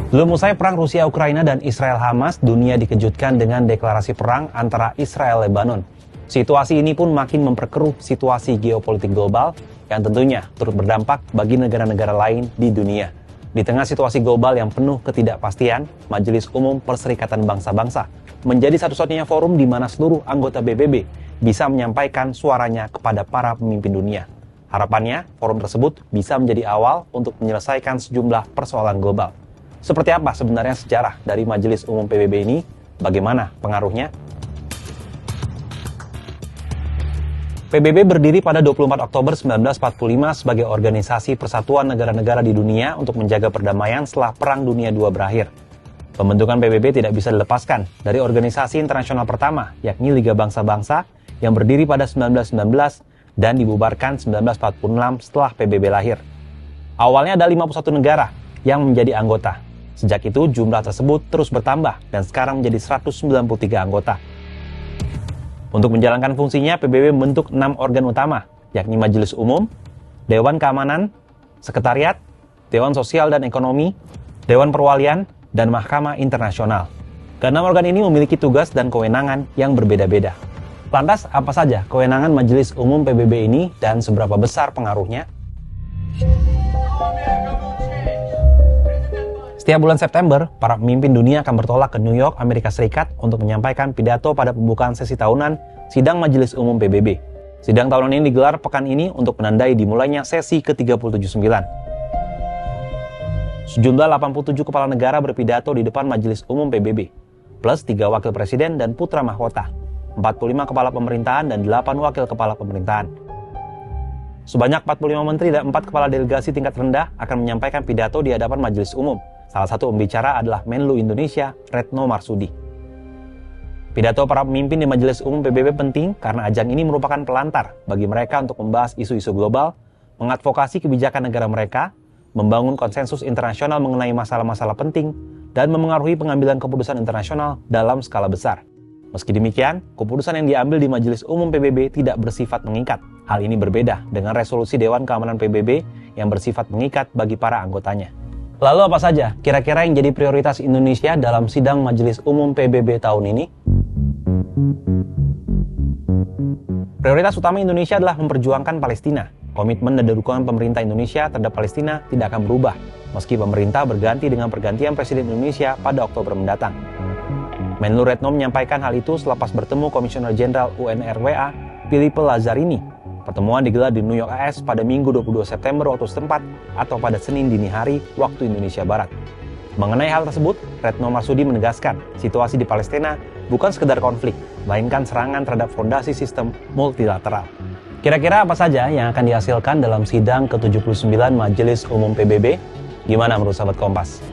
Belum usai perang Rusia-Ukraina dan Israel-Hamas, dunia dikejutkan dengan deklarasi perang antara Israel-Lebanon. Situasi ini pun makin memperkeruh situasi geopolitik global yang tentunya turut berdampak bagi negara-negara lain di dunia. Di tengah situasi global yang penuh ketidakpastian, Majelis Umum Perserikatan Bangsa-Bangsa menjadi satu-satunya forum di mana seluruh anggota PBB bisa menyampaikan suaranya kepada para pemimpin dunia. Harapannya, forum tersebut bisa menjadi awal untuk menyelesaikan sejumlah persoalan global. Seperti apa sebenarnya sejarah dari Majelis Umum PBB ini? Bagaimana pengaruhnya? PBB berdiri pada 24 Oktober 1945 sebagai organisasi persatuan negara-negara di dunia untuk menjaga perdamaian setelah Perang Dunia II berakhir. Pembentukan PBB tidak bisa dilepaskan dari organisasi internasional pertama, yakni Liga Bangsa-Bangsa yang berdiri pada 1919 dan dibubarkan 1946 setelah PBB lahir. Awalnya ada 51 negara yang menjadi anggota. Sejak itu, jumlah tersebut terus bertambah dan sekarang menjadi 193 anggota. Untuk menjalankan fungsinya, PBB membentuk 6 organ utama, yakni Majelis Umum, Dewan Keamanan, Sekretariat, Dewan Sosial dan Ekonomi, Dewan Perwalian, dan Mahkamah Internasional. Keenam organ ini memiliki tugas dan kewenangan yang berbeda-beda. Lantas, apa saja kewenangan Majelis Umum PBB ini dan seberapa besar pengaruhnya? Setiap bulan September, para pemimpin dunia akan bertolak ke New York, Amerika Serikat untuk menyampaikan pidato pada pembukaan sesi tahunan Sidang Majelis Umum PBB. Sidang tahunan ini digelar pekan ini untuk menandai dimulainya sesi ke-379. Sejumlah 87 kepala negara berpidato di depan Majelis Umum PBB, plus 3 wakil presiden dan putra mahkota, 45 kepala pemerintahan dan 8 wakil kepala pemerintahan. Sebanyak 45 menteri dan 4 kepala delegasi tingkat rendah akan menyampaikan pidato di hadapan Majelis Umum. Salah satu pembicara adalah Menlu Indonesia, Retno Marsudi. Pidato para pemimpin di Majelis Umum PBB penting karena ajang ini merupakan pelantar bagi mereka untuk membahas isu-isu global, mengadvokasi kebijakan negara mereka, membangun konsensus internasional mengenai masalah-masalah penting, dan memengaruhi pengambilan keputusan internasional dalam skala besar. Meski demikian, keputusan yang diambil di Majelis Umum PBB tidak bersifat mengikat. Hal ini berbeda dengan resolusi Dewan Keamanan PBB yang bersifat mengikat bagi para anggotanya. Lalu apa saja kira-kira yang jadi prioritas Indonesia dalam sidang Majelis Umum PBB tahun ini? Prioritas utama Indonesia adalah memperjuangkan Palestina. Komitmen dan dukungan pemerintah Indonesia terhadap Palestina tidak akan berubah, meski pemerintah berganti dengan pergantian Presiden Indonesia pada Oktober mendatang. Menlu Retno menyampaikan hal itu selepas bertemu Komisioner Jenderal UNRWA, Philippe Lazzarini. Pertemuan digelar di New York AS pada Minggu 22 September waktu setempat atau pada Senin dini hari waktu Indonesia Barat. Mengenai hal tersebut, Retno Marsudi menegaskan situasi di Palestina bukan sekedar konflik, melainkan serangan terhadap fondasi sistem multilateral. Kira-kira apa saja yang akan dihasilkan dalam sidang ke-79 Majelis Umum PBB? Gimana menurut sahabat Kompas?